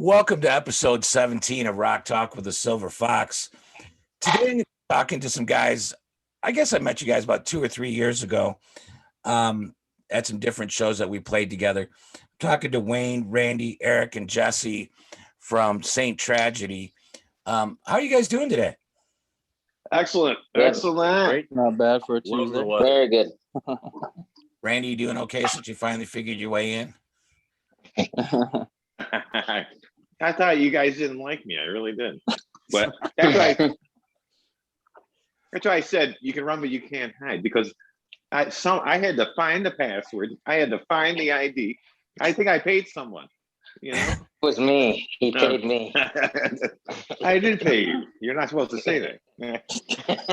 Welcome to episode 17 of Rock Talk with the Silver Fox. Today, I'm talking to some guys. I guess I met you guys about 2 or 3 years ago at some different shows that we played together. I'm talking to Wayne, Randy, Eric, and Jesse from Saint Tragedy. How are you guys doing today? Excellent. Good. Excellent. Great. Not bad for a Tuesday. Very good. Randy, you doing okay since you finally figured your way in? I thought you guys didn't like me. I really did. But that's why I said you can run, but you can't hide, because I had to find the password. I had to find the ID. I think I paid someone. You know, It was me. He paid me. I did pay you. You're not supposed to say that.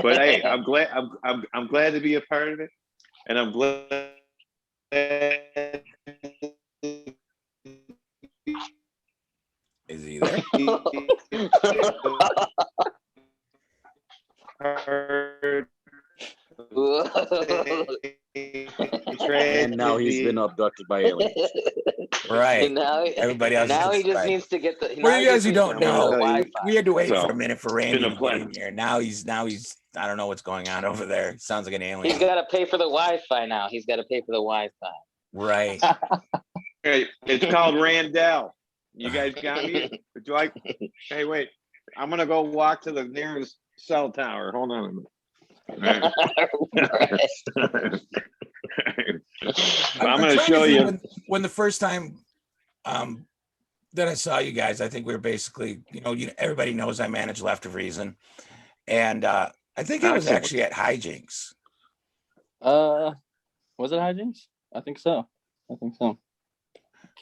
But hey, I'm glad. I'm glad to be a part of it, and I'm glad. Is he there? And now he's been abducted by aliens. Right. And now, Everybody else. now is he just right. needs to get the. For you guys who don't know, Wi-Fi. we had to wait So, for a minute for Randy been a to get pleasure. in here. Now he's I don't know what's going on over there. Sounds like an alien. He's got to pay for the Wi-Fi now. He's got to pay for the Wi-Fi. Right. Hey, it's called Randall. You guys got me? Do I? Hey, wait. I'm gonna go walk to the nearest cell tower. Hold on a minute. I'm gonna trying to show think you. when the first time that I saw you guys, I think we were basically, everybody knows I manage Left of Reason, and I think it was Excellent. actually at Hijinks. Was it Hijinks? I think so.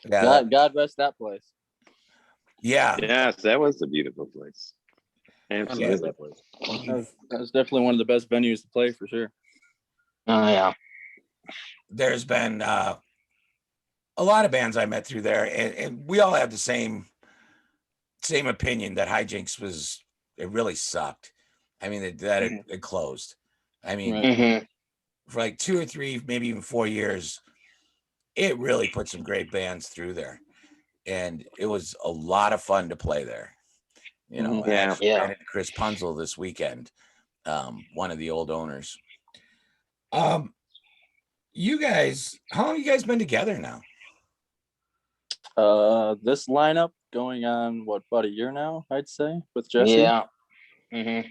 Yeah, God rest that place. yeah. Yes, that was a beautiful place. Absolutely. That place. That was definitely one of the best venues to play for sure. Oh yeah. There's been a lot of bands I met through there, and we all have the same opinion that Hijinks it really sucked. I mean, it closed. I mean, Right. Mm-hmm. for like 2 or 3, maybe even 4 years, it really put some great bands through there, and it was a lot of fun to play there. Mhm. I actually Yeah. ran into Chris Punzel this weekend, one of the old owners. You guys, how long have you guys been together now? This lineup going on about a year now, I'd say, with Jesse. Yeah. Mm-hmm.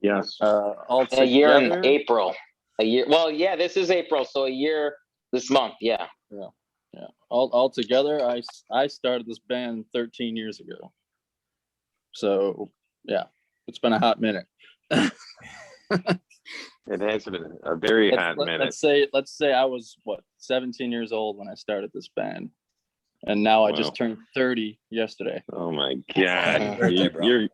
Yes. All A year in together. April. A year. Well, yeah. This is April, so a year this month. Yeah. Yeah. All together, I started this band 13 years ago. So yeah, it's been a hot minute. It has been a very hot minute. Let's say I was 17 years old when I started this band, and now I Wow. just turned 30 yesterday. Oh my Happy God. birthday, bro.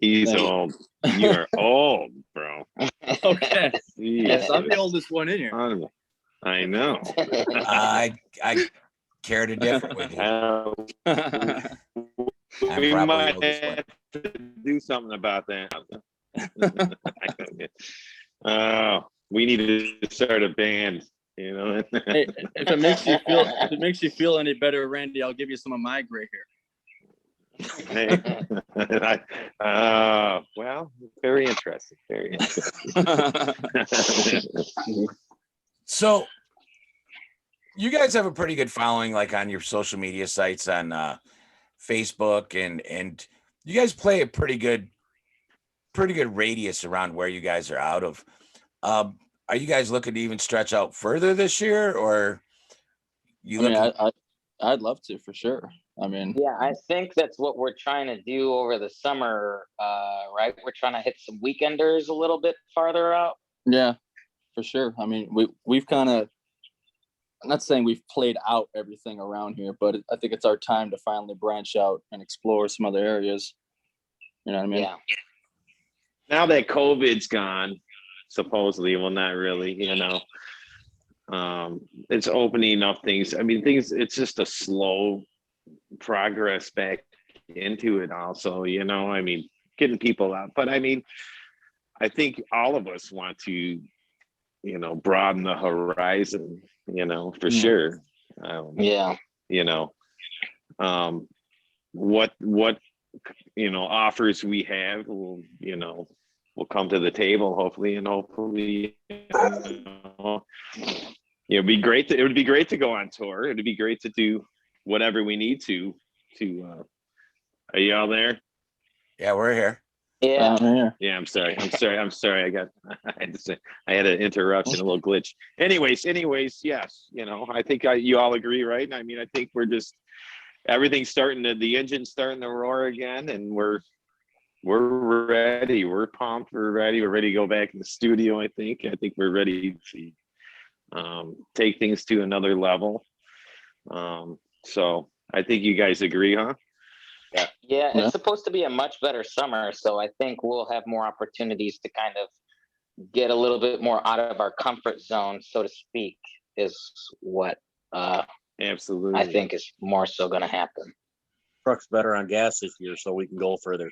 He's Thank you. old. You're old, bro. Okay. Yes, I'm the Jesus. oldest one in here. I know. I care to differ with you. I'm We probably might the oldest one. have to do something about that. We need to start a band. Hey, if it makes you feel any better, Randy, I'll give you some of my gray hair. Hey. Well, very interesting. Very interesting. So you guys have a pretty good following, like on your social media sites on Facebook, and you guys play a pretty good radius around where you guys are out of. Are you guys looking to even stretch out further this year, or I'd love to, for sure. I mean, Yeah, I think that's what we're trying to do over the summer, right? We're trying to hit some weekenders a little bit farther out. yeah, for sure. I mean, we've kind of, I'm not saying we've played out everything around here, but I think it's our time to finally branch out and explore some other areas. You know what I mean? Yeah. Now that COVID's gone, supposedly, well, not really, it's opening up things. I mean, it's just a slow progress back into it also, I mean, getting people out. But I mean, I think all of us want to, broaden the horizon, for sure. Yeah. what offers we have will will come to the table, hopefully, and hopefully it'd be great to go on tour. It'd be great to do whatever we need to are you all there? Yeah, we're here. Yeah. Yeah, I'm sorry. I had an interruption, a little glitch. Anyways, yes, I think you all agree, right? I mean, I think everything's the engine's starting to roar again, and we're ready. We're pumped. We're ready to go back in the studio. I think we're ready to take things to another level. So I think you guys agree, huh? Yeah, it's supposed to be a much better summer, so I think we'll have more opportunities to kind of get a little bit more out of our comfort zone, so to speak, is what absolutely I think is more so going to happen. Truck's better on gas this year, so we can go further.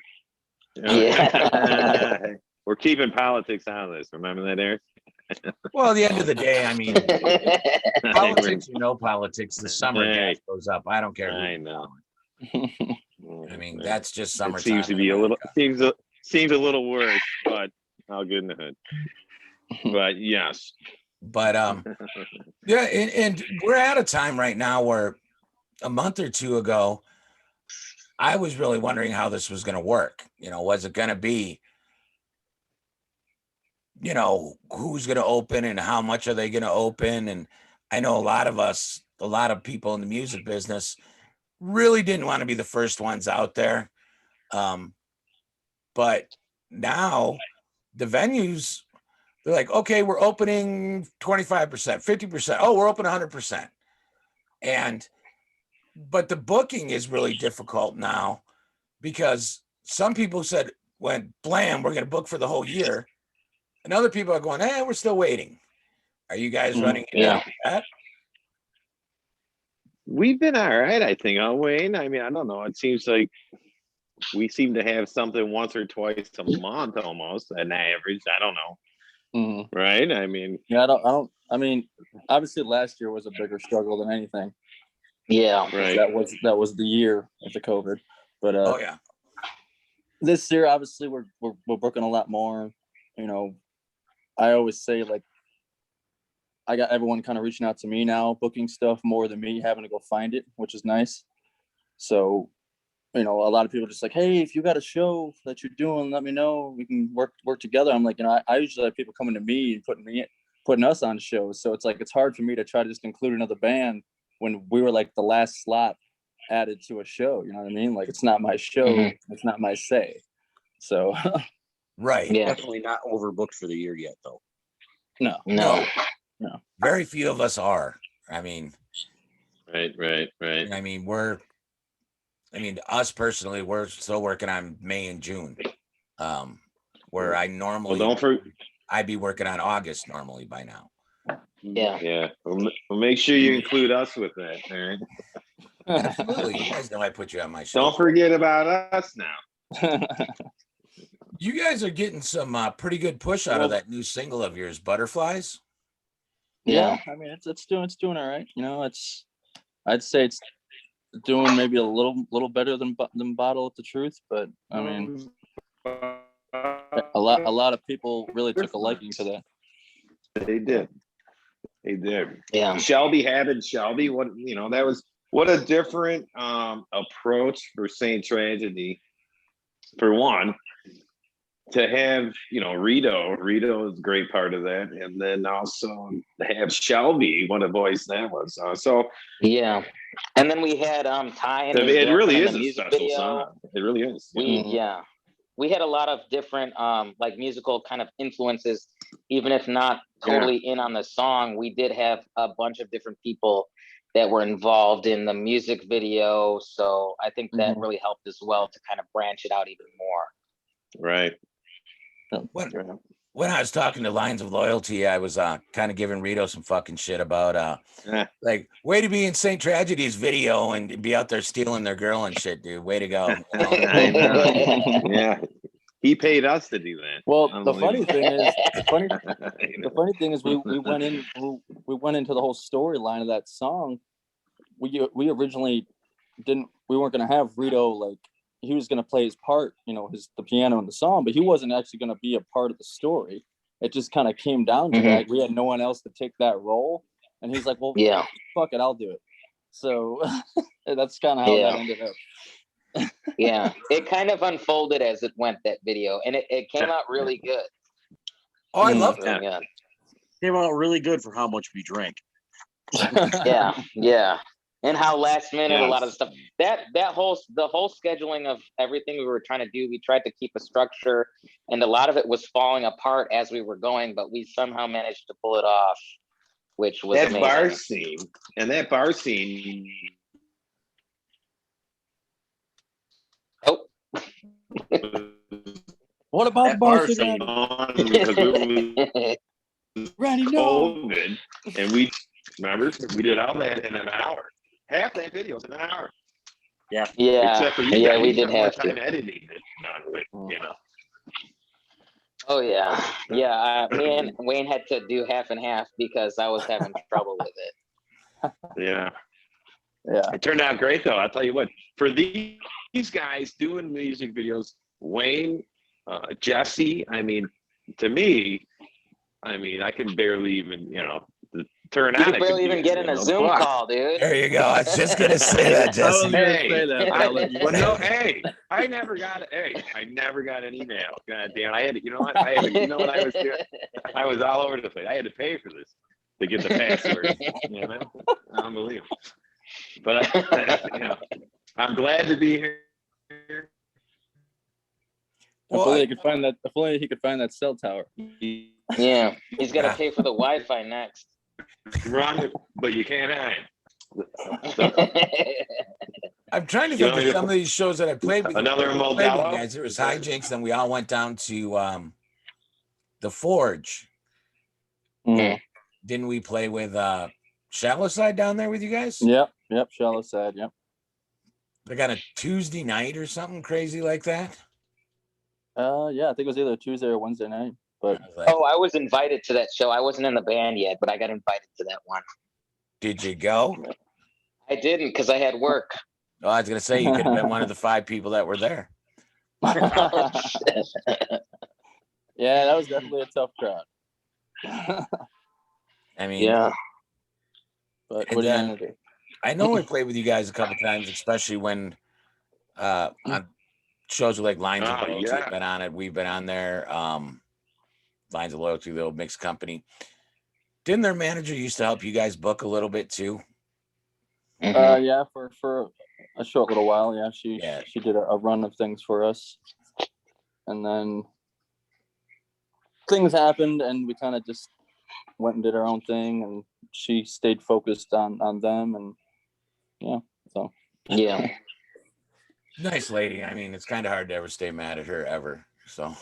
Yeah. We're keeping politics out of this. Remember that, Eric? Well, at the end of the day, I mean, politics or no politics, the summer gas goes up. I don't care. I know. I mean, that's just summertime. It seems to be a little seems a little worse, but all good in the hood. But yes. But yeah, and we're at a time right now where a month or two ago, I was really wondering how this was going to work. Was it going to be, who's going to open and how much are they going to open? And I know a lot of people in the music business really didn't want to be the first ones out there. But now the venues, they're like, okay, we're opening 25%, 50%. Oh, we're open 100%. But the booking is really difficult now because some people said, when blam, we're going to book for the whole year. And other people are going, we're still waiting. Are you guys running into that? We've been all right, I think, Wayne. I mean, I don't know. It seems like we seem to have something once or twice a month almost, an average. I don't know. Mm-hmm. Right? I mean, yeah, I mean, obviously last year was a bigger struggle than anything. Yeah. Right. That was the year of the COVID. But oh yeah. This year, obviously, we're booking a lot more. I always say, like, I got everyone kind of reaching out to me now, booking stuff more than me having to go find it, which is nice. So, a lot of people are just like, hey, if you got a show that you're doing, let me know. We can work together. I'm like, I usually have people coming to me and putting us on shows. So it's like, it's hard for me to try to just include another band when we were like the last slot added to a show. You know what I mean? Like, it's not my show. Mm-hmm. It's not my say. So. Right. Yeah. Definitely not overbooked for the year yet, though. No. Very few of us are. I mean. Right. I mean, us personally, we're still working on May and June. Where I normally I'd be working on August normally by now. Yeah. We'll make sure you include us with that. All right. Absolutely. You guys know I put you on my show. Don't forget about us now. You guys are getting some pretty good push out of that new single of yours, Butterflies. Yeah. I mean, it's doing all right. I'd say it's doing maybe a little better than Bottle of the Truth, but I mean, a lot of people really took a liking to that. They did. Yeah. Shelby, what a different approach for Saint Tragedy. For one, to have Rito is a great part of that, and then also to have Shelby, what a voice that was. So yeah, and then we had Ty. It really is a special song. It really is. We had a lot of different like musical kind of influences, even if not totally in on the song. We did have a bunch of different people that were involved in the music video, so I think that really helped as well to kind of branch it out even more. Right. When I was talking to Lines of Loyalty, I was kind of giving Rito some fucking shit about like, way to be in Saint Tragedy's video and be out there stealing their girl and shit, dude. Way to go. I know. Yeah. He paid us to do that. Well, the funny thing is we went into the whole storyline of that song. We originally didn't we weren't gonna have Rito, like he was gonna play his part, the piano in the song, but he wasn't actually gonna be a part of the story. It just kind of came down to that. We had no one else to take that role, and he's like, "Well, Yeah. fuck it, I'll do it." So that's kind of how that ended up. Yeah, it kind of unfolded as it went, that video, and it came out really good. Oh, I love Really that. good. Came out really good for how much we drank. Yeah, and how last minute a lot of Yes. stuff, the whole scheduling of everything we were trying to do, we tried to keep a structure, and a lot of it was falling apart as we were going, but we somehow managed to pull it off, which was That bar amazing. scene, and that bar scene. Oh. What about the That bar bar scene scene? on because it was Randy, no. COVID, and we did all that in an hour. Half that video is in an hour. Yeah, Except for you yeah, guys, we you did spent more have time to. editing it, you know. Oh yeah. Me and Wayne had to do half and half because I was having trouble with it. Yeah. Yeah. It turned out great though. I'll tell you what, for these guys doing music videos, Wayne, Jesse, I mean, to me, I can barely even, turn You on could a barely even computer, get in a Zoom but- call, dude. There you go. I was just gonna say that, Jesse. Hey, Hey. I never got an email. God damn, I had to, what I was doing? I was all over the place. I had to pay for this to get the password. Unbelievable. But I'm glad to be here. If only he could find that. If only he could find that cell tower. Yeah, he's got to pay for the Wi-Fi next. Run it, but you can't hide. I'm trying to think of some of these shows that I played with. Another played with you Modelo? guys. There was Hijinks, then we all went down to the Forge. Mhm. Didn't we play with Shallow Side down there with you guys? Yep. Shallow Side. Yep. They got a Tuesday night or something crazy like that. Yeah, I think it was either a Tuesday or Wednesday night. But I was like, Oh, I was invited to that show. I wasn't in the band yet, but I got invited to that one. did you go? I didn't because I had work. Oh, I was gonna say you could have been one of the 5 people that were there. Oh, shit. yeah, that was definitely a tough crowd. I mean, Yeah. But And what are you then- gonna do? I know I played with you guys a couple times, especially when on shows with like Lines of Oh, Loyalty yeah. have been on it. We've been on there. Lines of Loyalty, the old mixed company. Didn't their manager used to help you guys book a little bit too? Mhm. Yeah, for a short little while. Yeah, she did a run of things for us, and then things happened, and we kind of just went and did our own thing, and she stayed focused on them, and so Yeah. Nice lady. I mean, it's kind of hard to ever stay mad at her ever. So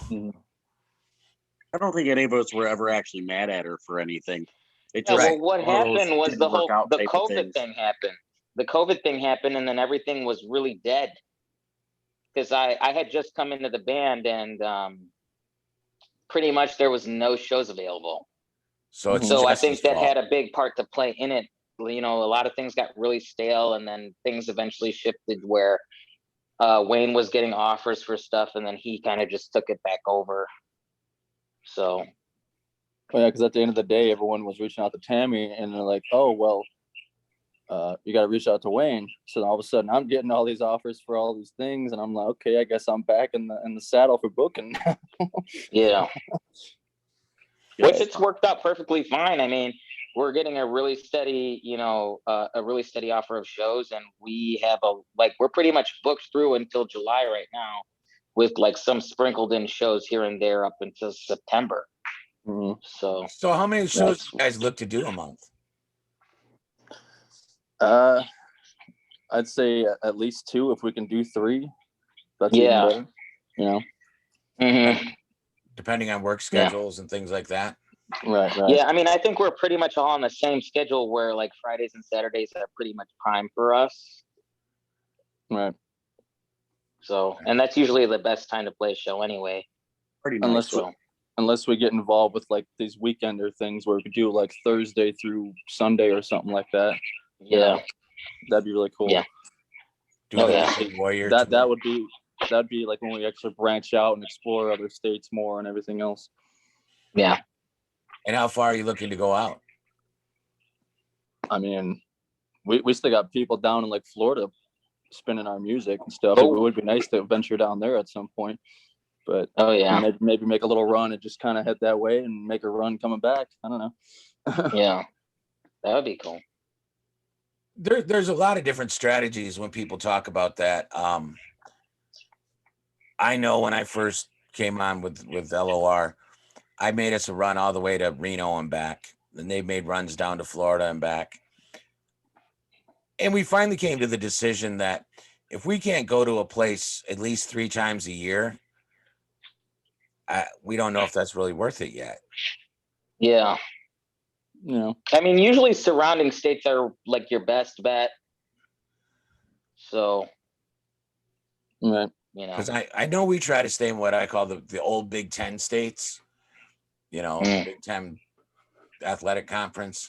I don't think any of us were ever actually mad at her for anything. It Yeah, just well, what one of those happened was didn't the work out the type of COVID things. thing happened. The COVID thing happened, and then everything was really dead. Because I had just come into the band, and pretty much there was no shows available. so it's So I Jesse's think that fault. had a big part to play in it. A lot of things got really stale, and then things eventually shifted where Wayne was getting offers for stuff, and then he kind of just took it back over. So yeah, because at the end of the day, everyone was reaching out to Tammy, and they're like, "Oh well, you got to reach out to Wayne." So all of a sudden, I'm getting all these offers for all these things, and I'm like, "Okay, I guess I'm back in the saddle for booking." yeah, Yeah, which it's worked out perfectly fine. I mean, we're getting a really steady, offer of shows, and we have we're pretty much booked through until July right now, with like some sprinkled in shows here and there up until September. Mhm. So So how many shows do you guys look to do a month? I'd say at least 2 if we can do 3. That's Yeah. even better. mhm. Depending on work schedules and things like that. Right. Yeah, I mean, I think we're pretty much all on the same schedule where like Fridays and Saturdays are pretty much prime for us. Right. So, and that's usually the best time to play a show anyway. Pretty nice. Unless we get involved with like these weekender things where we could do like Thursday through Sunday or something like that. Yeah. That'd be really cool. Yeah. Do Oh, the yeah. Weekend Warrior That'd tour? be like when we actually branch out and explore other states more and everything else. Yeah. And how far are you looking to go out? I mean, we still got people down in like Florida spinning our music and stuff. Oh. It would be nice to venture down there at some point, but Oh, yeah. maybe make a little run and just kind of head that way and make a run coming back. I don't know. Yeah. That would be cool. There's a lot of different strategies when people talk about that. I know when I first came on with LOR, I made us a run all the way to Reno and back. And they made runs down to Florida and back. And we finally came to the decision that if we can't go to a place at least 3 times a year, we don't know if that's really worth it yet. Yeah. You know, I mean, usually surrounding states are like your best bet. So, right? you know. Because I know we try to stay in what I call the old Big Ten states, you know, Big Ten athletic conference,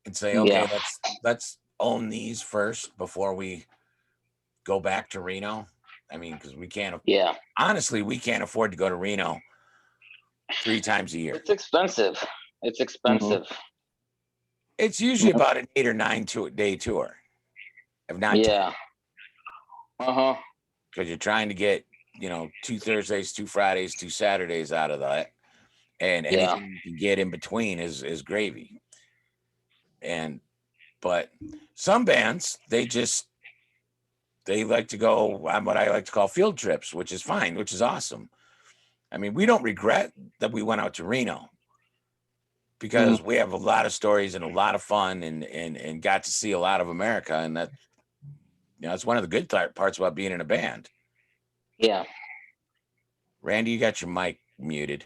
and say, okay, Yeah. let's own these first before we go back to Reno. I mean, because we can't, Yeah. honestly, we can't afford to go to Reno 3 times a year. It's expensive. It's expensive. It's usually about an 8 or 9 day tour. If not 10. Yeah. Uh-huh. Because you're trying to get, 2 Thursdays, 2 Fridays, 2 Saturdays out of that. And Yeah. anything you can get in between is gravy. But some bands, they like to go on what I like to call field trips, which is fine, which is awesome. I mean, we don't regret that we went out to Reno because we have a lot of stories and a lot of fun and got to see a lot of America. And that, it's one of the good parts about being in a band. Yeah. Randy, you got your mic muted.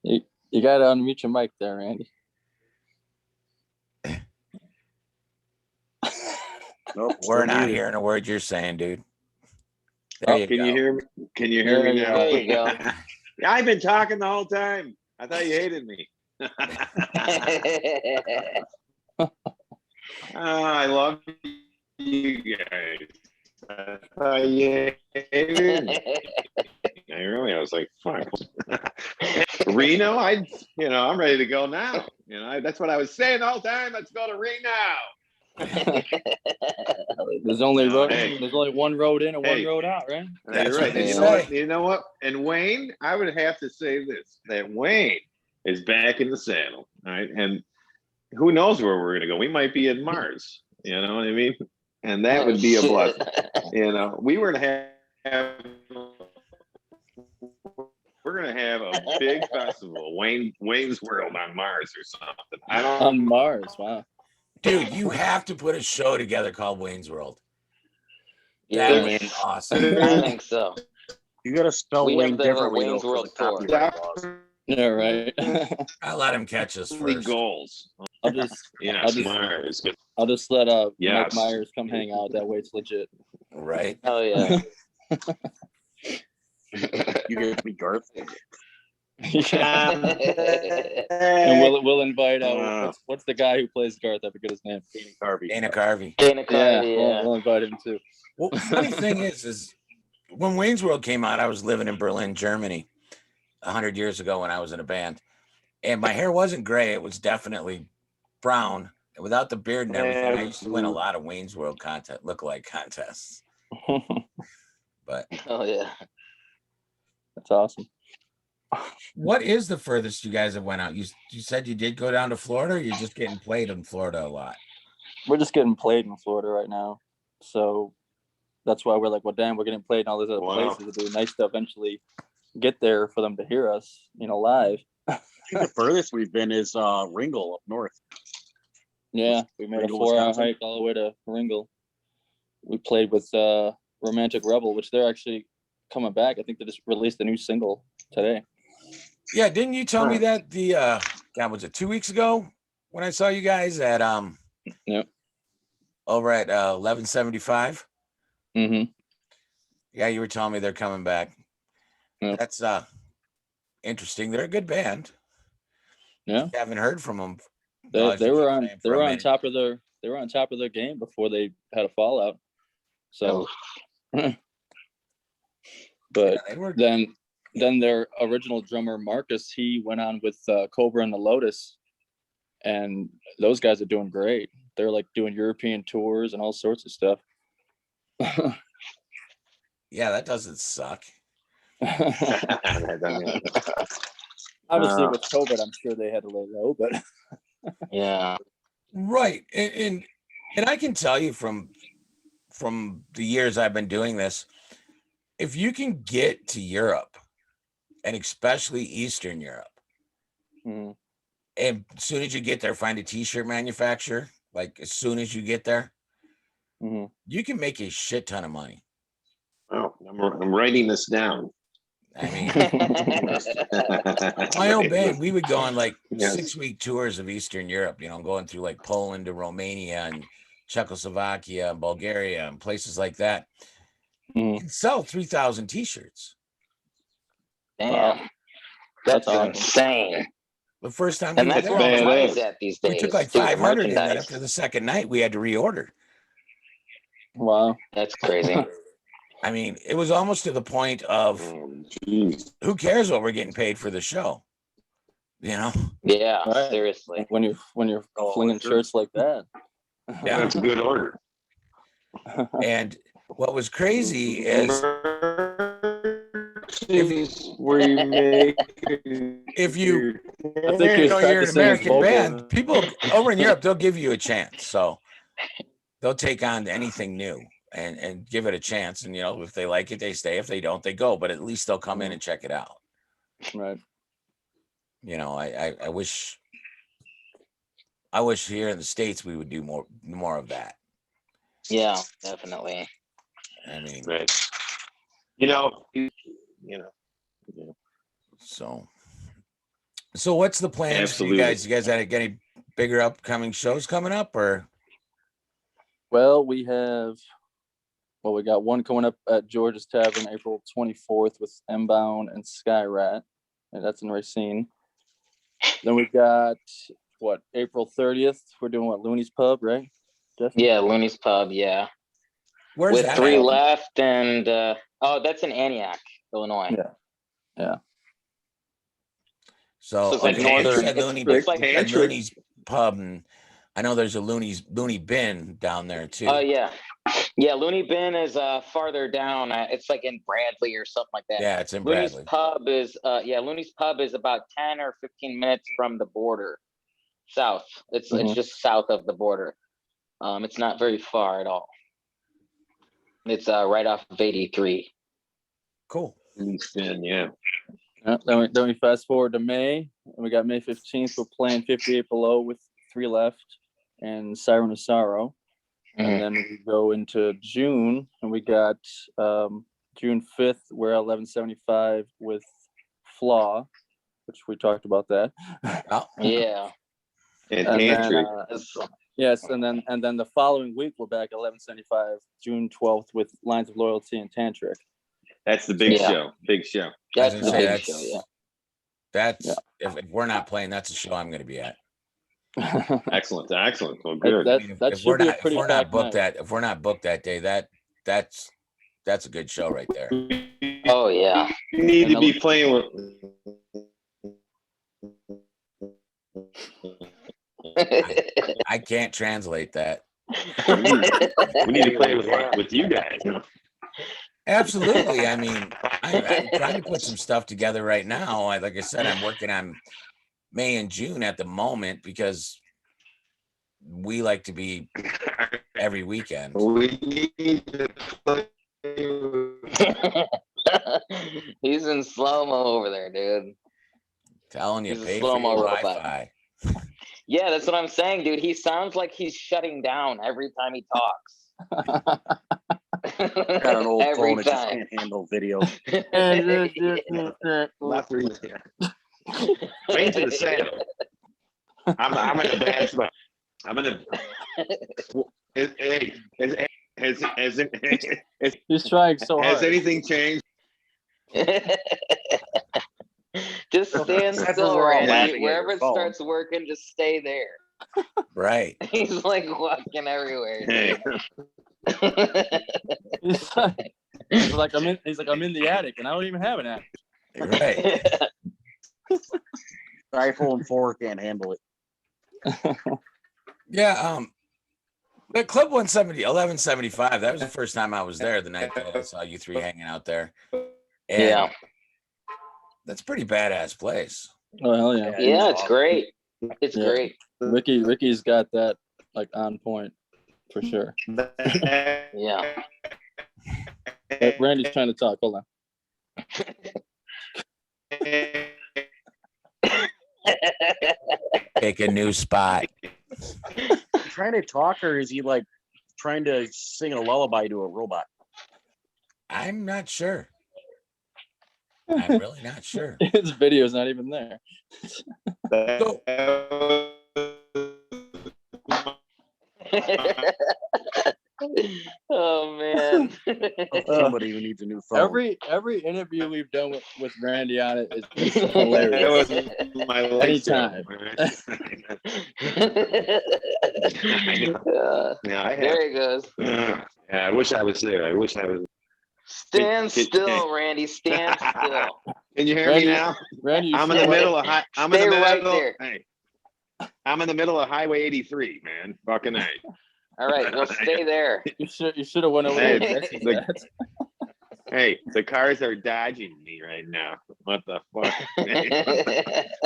You got to unmute your mic there, Randy. Nope, We're still not muted. hearing a word you're saying, dude. There you Can go. you hear me? Can you hear me now? There you go. Yeah, I've been talking the whole time. I thought you hated me. I love you guys. I thought you hated me. I was like, fuck. Reno, I'm ready to go now. That's what I was saying the whole time. Let's go to Reno. There's only Hey. there's only one road in and one Hey. road out, right? That's You're what right. they And say. you know what? And Wayne, I would have to say this: that Wayne is back in the saddle, all right? And who knows where we're gonna go? We might be in Mars. You know what I mean? And that would be a blessing. We were gonna have. We're gonna have a big festival, Wayne's World on Mars or something. I don't. On Mars, wow. Dude, you have to put a show together called Wayne's World. Yeah, That would man. be awesome. I think so. You gotta spell We Wayne have the differently Wayne's though, for World the tour. copyright laws. Yeah, right. I'll let him catch us first. Goals. I'll just Yes, just- Mars. I'll just let Mike Yes. Myers come hang out. That way it's legit. Right? Oh yeah. You get me Garth. Yeah. Um, And we'll invite what's the guy who plays Garth? I forget his name. Danny Carvey. Dana Carvey. Dana Yeah, Carvey, we'll invite him too. Well, funny thing is when Wayne's World came out, I was living in Berlin, Germany, 100 years ago when I was in a band, and my hair wasn't gray; it was definitely brown. And without the beard and everything, I used to win a lot of Wayne's World lookalike contests. But Oh yeah. That's awesome. what is the furthest you guys have went out? You said you did go down to Florida, or you're just getting played in Florida a lot? We're just getting played in Florida right now, so that's why we're like, well, damn, we're getting played in all these other Wow. places. It'd be nice to eventually get there for them to hear us, live. I think the furthest we've been is Ringgold up north. Yeah, we made a Ringgold, 4-hour Wisconsin. hike all the way to Ringgold. We played with Romantic Rebel, which they're actually coming back. I think they just released a new single today. Yeah, didn't you tell me that God, was it 2 weeks ago when I saw you guys at Yep. over at 1175? Mm-hmm. Yeah, you were telling me they're coming back. Yeah. That's interesting. They're a good band. Yeah. Haven't heard from them Well, They if you were keep on playing for a minute. top of their game before they had a fallout. So, but Yeah, they were. then their original drummer Marcus, he went on with Cobra and the Lotus, and those guys are doing great. They're like doing European tours and all sorts of stuff. Yeah, that doesn't suck. Obviously, with COVID, I'm sure they had to lay low, but Yeah. Right. And I can tell you from the years I've been doing this, if you can get to Europe, and especially Eastern Europe, Mhm. and as soon as you get there, find a t-shirt manufacturer, like as soon as you get there, Mhm. you can make a shit ton of money. Oh, I'm writing this down. I mean, my old band, we would go on like Yes. 6-week tours of Eastern Europe, going through like Poland to Romania and Czechoslovakia and Bulgaria and places like that. Mhm. You can sell 3,000 t-shirts. Damn. That's That's awesome. insane. The first time we And were that's there, where all the money's badass. at these days. we took like dude, 500 and then merchandise. after the second night we had to reorder. Wow. That's crazy. I mean, it was almost to the point of Oh, jeez. who cares what we're getting paid for the show? Yeah, Right. seriously. When you're Oh, flinging sure. shirts like that. Yeah. That's a good order. And what was crazy is Mercies where you make if you I think you're you're an practicing his American vocal. band, people over in Europe, they'll give you a chance. So they'll take on anything new and give it a chance. And if they like it, they stay. If they don't, they go. But at least they'll come in and check it out. Right. I wish here in the States we would do more of that. Yeah, definitely. I mean, Right. You know. So what's the plans for you Absolutely. guys? You guys had any bigger upcoming shows coming up, or? Well, we got one coming up at George's Tavern April 24th with M-Bound and Skyrat, and that's in Racine. Then we got April 30th. We're doing Looney's Pub, right? Jeff? Yeah, Looney's Pub, yeah. Where's With that 3 at? left and that's in Antioch, Illinois. Yeah. So it's like okay, northern- you said it's like- Looney's Pub, and I know there's a Looney Bin down there too. Oh yeah. Yeah, Looney Bin is farther down. It's like in Bradley or something like that. Yeah, it's in Looney's Bradley. Pub is Looney's Pub is about 10 or 15 minutes from the border. South. It's just south of the border. It's not very far at all. It's right off of 83. Cool. Spin, yeah. Then we fast forward to May, and we got May 15th. We're playing 58 Below with 3 left and Siren of Sorrow. Mhm. And then we go into June, and we got June 5th, we're at 1175 with Flaw, which we talked about that. Oh, Yeah. And And then, Tantry. yes, and then the following week we're back at 1175, June 12th with Lines of Loyalty and Tantric. That's the big Yeah. show. Big show. That's I the was gonna say, big show, yeah. that's if we're not playing, that's a show I'm going to be at. Excellent. Excellent. Well, good. That I mean, that should be a pretty packed night. if we're not booked that day, that's a good show right there. Oh yeah. You need to be playing with. I can't translate that. We need to play with you guys. Absolutely. I mean, I'm trying to put some stuff together right now. Like I said, I'm working on May and June at the moment because we like to be every weekend. We need to play. He's in slow-mo over there, dude. Telling you, He's a pay for slow-mo your robot. Wi-Fi. Yeah, that's what I'm saying, dude. He sounds like he's shutting down every time he talks. Got an old Every phone that just time. can't handle video. Left three here. Range of the saddle. I'm in a bad spot. I'm in a. Hey, He's trying so has hard. anything changed? Just stand That's still, what we're all Randy. laughing at Wherever your it phone. starts working, just stay there. Right. He's like walking everywhere. Hey, He's like, I'm in the attic, and I don't even have an attic. Right. iPhone 4 can't handle it. Yeah. The Club 1175, that was the first time I was there, the night that I saw you three hanging out there. And Yeah. that's a pretty badass place. Oh hell yeah. Yeah, it's great. It's Yeah. great. Ricky's got that like on point for sure. Yeah. But Randy's trying to talk. Hold on. Pick a new spot. Trying to talk, or is he like trying to sing a lullaby to a robot? I'm not sure. I'm really not sure. His video's not even there. So, Oh man. Somebody who needs a new phone. Every interview we've done with Randy on it is hilarious. That was my Anytime. Yeah, I have. There he goes. Yeah, I wish I was there. I wish I was. Stand still, Randy. Stand still. Can you hear Randy, me now? Randy, you I'm in should- the middle of I'm in Stay the right middle. there. Hey, I'm in the middle of Highway 83, man. Fucking A. All right, well, stay there. You should have went over Hey, there. That's the- that. Hey, the cars are dodging me right now. What the fuck?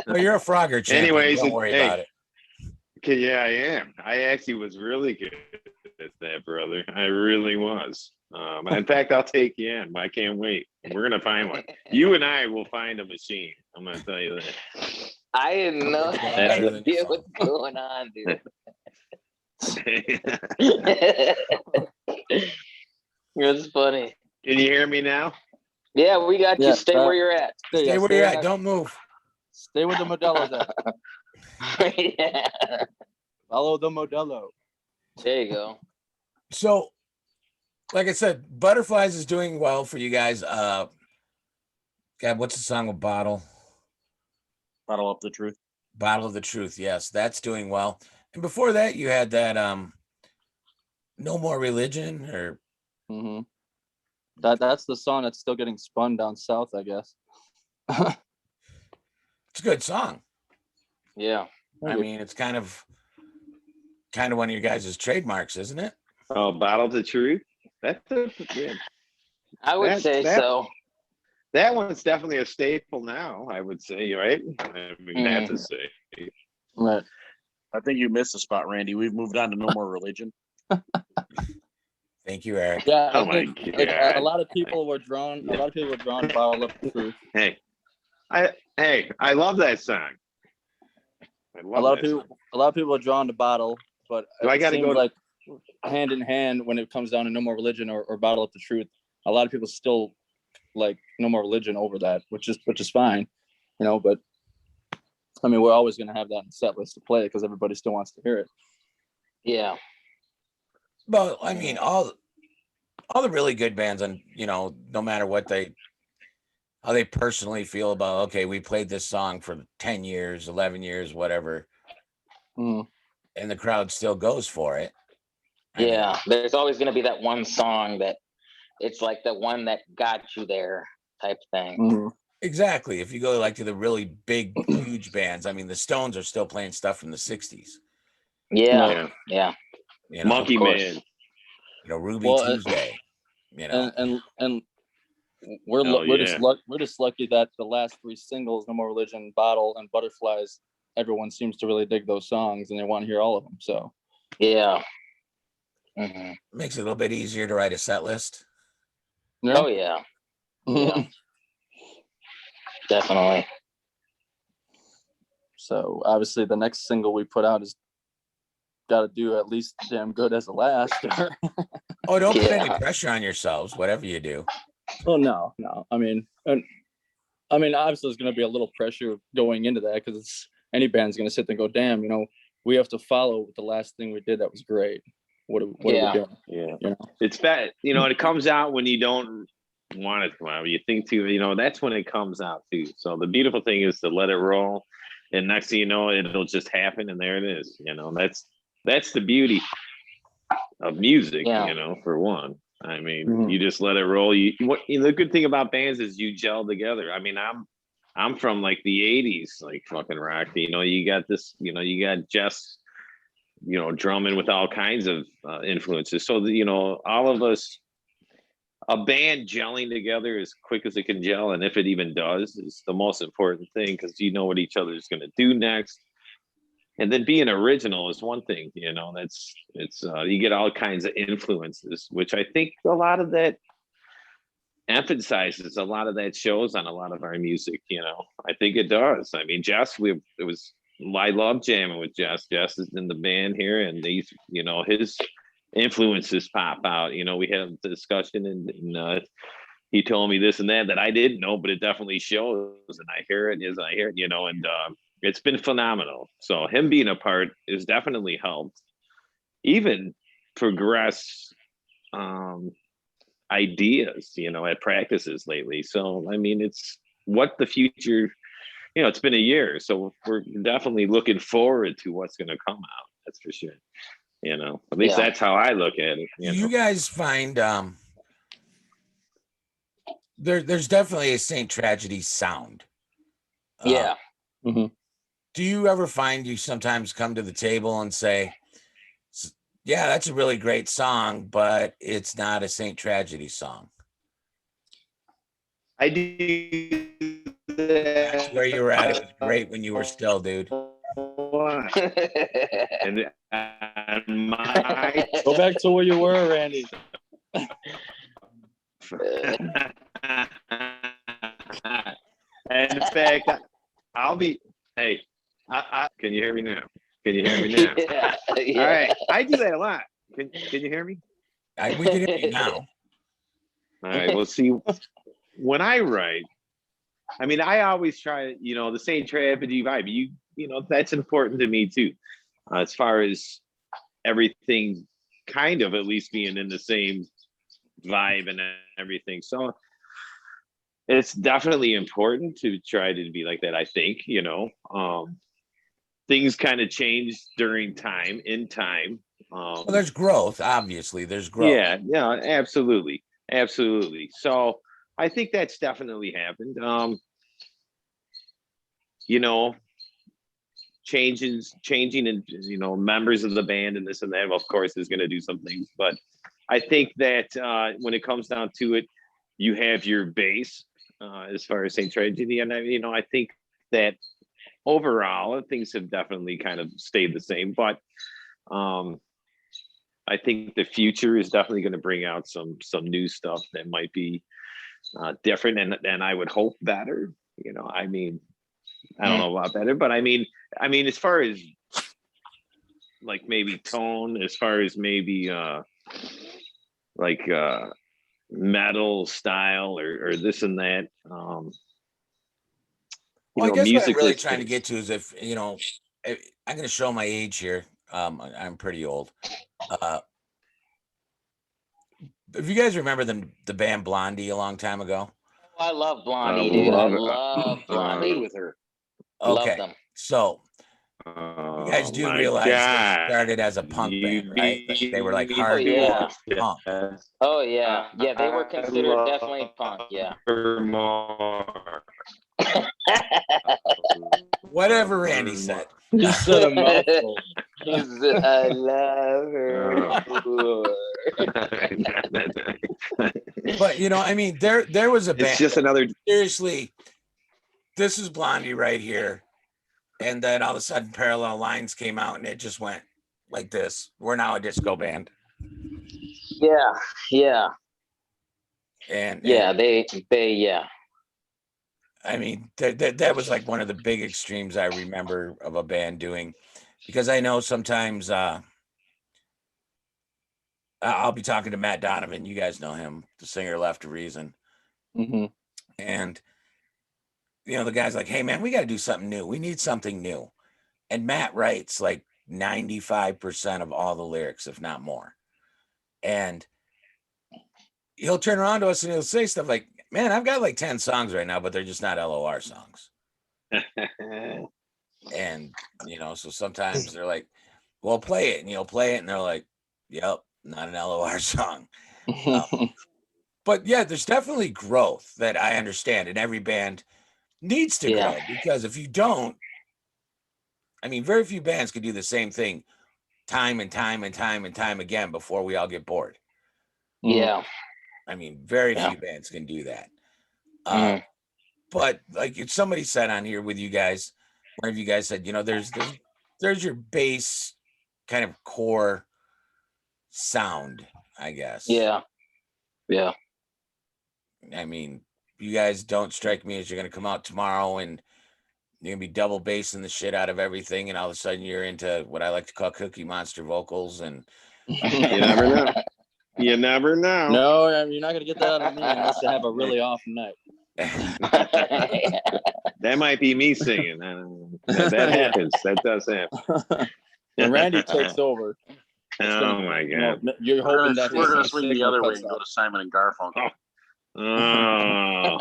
well, you're a Frogger champion. Anyways, Don't worry hey. about it. Okay, yeah, I am. I actually was really good at that, brother. I really was. In fact, I'll take you in. I can't wait. We're gonna find one. You and I will find a machine. I'm gonna tell you that. I didn't know Better than idea your what's going on, dude. It's funny. Can you hear me now? Yeah, we got you. Yeah, Stay where you're at. Stay where you're at. in that- Don't move. Stay with the Modelo's at. Yeah. Follow the Modelo. There you go. So, like I said, Butterflies is doing well for you guys. God, what's the song with Bottle? Bottle up the truth. Bottle of the Truth. Yes, that's doing well. And before that, you had that No More Religion, or Mm-hmm. That's the song that's still getting spun down south, I guess. it's a good song. Yeah. I mean, it's kind of one of your guys' trademarks, isn't it? Oh, Bottle the Truth. That's yeah. I would That- say that- so. That one's definitely a staple now. I would say, right? I mean, have to say. Right. I think you missed a spot, Randy. We've moved on to No More Religion. Thank you, Eric. Yeah. Oh I my think, God. a lot of people were drawn. A lot of people were drawn to Bottle Up the Truth. Hey, I love that song. I A love lot of that people. song. A lot of people are drawn to Bottle, but Do I it gotta seems go to- like hand in hand when it comes down to No More Religion or Bottle Up the Truth. A lot of people still like No More Religion over that, which is fine, you know. But I mean, we're always going to have that in the set list to play because everybody still wants to hear it. Yeah. Well, I mean, all the really good bands, and no matter what how they personally feel about, okay, we played this song for 10 years, 11 years, whatever, Mhm. and the crowd still goes for it. I mean, Yeah. There's always going to be that one song that it's like the one that got you there type thing. Mhm. exactly. If you go like to the really big, huge bands, I mean, the Stones are still playing stuff from the 60s. Yeah. Yeah. Yeah. You know, Monkey of course. Man. Ruby Well, Tuesday. And we're Hell we're just lucky that the last three singles, No More Religion, Bottle, and Butterflies, everyone seems to really dig those songs and they want to hear all of them. So Yeah. hmm makes it a little bit easier to write a set list. Oh yeah. Yeah. Definitely. So obviously the next single we put out is got to do at least damn good as the last. Oh, don't put any Yeah. pressure on yourselves, whatever you do. Well, no. I mean, obviously there's going to be a little pressure going into that because it's any band's going to sit there and go, damn, we have to follow the last thing we did that was great. What are we Yeah. doing? Yeah. You know? It's bad. It comes out when you don't want it to come out. You think to, that's when it comes out too. So the beautiful thing is to let it roll and next thing you know, it'll just happen, and there it is. You know, that's the beauty of music. Yeah. You know, for one. I mean, Mhm. you just let it roll. The good thing about bands is you gel together. I mean, I'm from like the '80s, like fucking rock. You know, you got this. You know, you got Jess. You know, drumming with all kinds of influences. So you know, all of us, a band gelling together as quick as it can gel, and if it even does, is the most important thing because you know what each other is going to do next. And then being original is one thing, you know. It's you get all kinds of influences, which I think a lot of that emphasizes, a lot of that shows on a lot of our music. You know, I think it does. I mean, I love jamming with Jess. Jess is in the band here, and these, you know, his influences pop out. You know, we had a discussion, and he told me this and that I didn't know, but it definitely shows, and I hear it as I hear it, you know, and it's been phenomenal. So him being a part is definitely helped, even progress ideas, you know, at practices lately. So I mean, it's what the future. You know, it's been a year, so we're definitely looking forward to what's going to come out. That's for sure. You know, at least Yeah. that's how I look at it. Do you guys find there's definitely a Saint Tragedy sound? Yeah. Mhm. Do you ever find you sometimes come to the table and say, yeah, that's a really great song, but it's not a Saint Tragedy song? I do. That's where you were at. It was great when you were still, dude. And my Go back to where you were, Randy. and in fact, I'll be. Hey, can you hear me now? Can you hear me now? Yeah. Yeah. All right, I do that a lot. Can you hear me? We can hear you now. All right. Well, see, when I write, I mean, I always try, you know, the Saint Tragedy vibe. You know, that's important to me too, as far as everything kind of at least being in the same vibe and everything. So it's definitely important to try to be like that. I think, you know, things kind of change during time, in time. Well, there's growth, obviously. There's growth. Yeah, absolutely, absolutely. So I think that's definitely happened. You know, changing, and you know, members of the band and this and that, of course, is going to do some things. But I think that when it comes down to it, you have your base as far as Saint Tragedy, and you know, I think that overall things have definitely kind of stayed the same. But I think the future is definitely going to bring out some new stuff that might be different, and I would hope better. You know, I mean, I don't know about better, but I mean, as far as like maybe tone, as far as maybe like metal style or this and that. Well, I guess what I'm really trying to get to is if, you know, I'm going to show my age here. I'm pretty old. If you guys remember the band Blondie a long time ago. I love Blondie, dude. I love Played Blondie. with her. Love Okay, them. so you guys do realize they started as a punk band, right? Like, they were like hardcore punk. Oh yeah, yeah. They were considered definitely punk. Yeah. Whatever Randy said. You said a mouthful. I love her. But you know, I mean, there was a band. It's just another. Seriously, this is Blondie right here, and then all of a sudden, Parallel Lines came out, and it just went like this. We're now a disco band. Yeah, yeah, and yeah. They yeah. I mean, that was like one of the big extremes I remember of a band doing, because I know sometimes I'll be talking to Matt Donovan. You guys know him, the singer Left of Reason. Mm-hmm. And, you know, the guy's like, hey, man, we got to do something new. We need something new. And Matt writes like 95% of all the lyrics, if not more. And he'll turn around to us and he'll say stuff like, man, I've got like 10 songs right now, but they're just not LOR songs. And, so sometimes they're like, well, play it, and you'll play it. And they're like, yep, not an LOR song. But yeah, there's definitely growth that I understand. And every band needs to Yeah. grow, because if you don't, I mean, very few bands can do the same thing time and time and time and time again before we all get bored. Yeah. I mean, very Yeah. few bands can do that. Mhm. But like somebody said on here with you guys, one of you guys said, there's your base kind of core sound, I guess. Yeah. Yeah. I mean, you guys don't strike me as you're gonna come out tomorrow and you're gonna be double bassing the shit out of everything, and all of a sudden you're into what I like to call Cookie Monster vocals. And You never know. You never know. No, I mean, you're not gonna get that out of me unless I have a really off night. That might be me singing. I don't know. That happens. That does happen. When Randy takes over, Oh my God. you're hoping that We're gonna his swing the signal other way cuts and go off. to Simon and Garfunkel. Oh,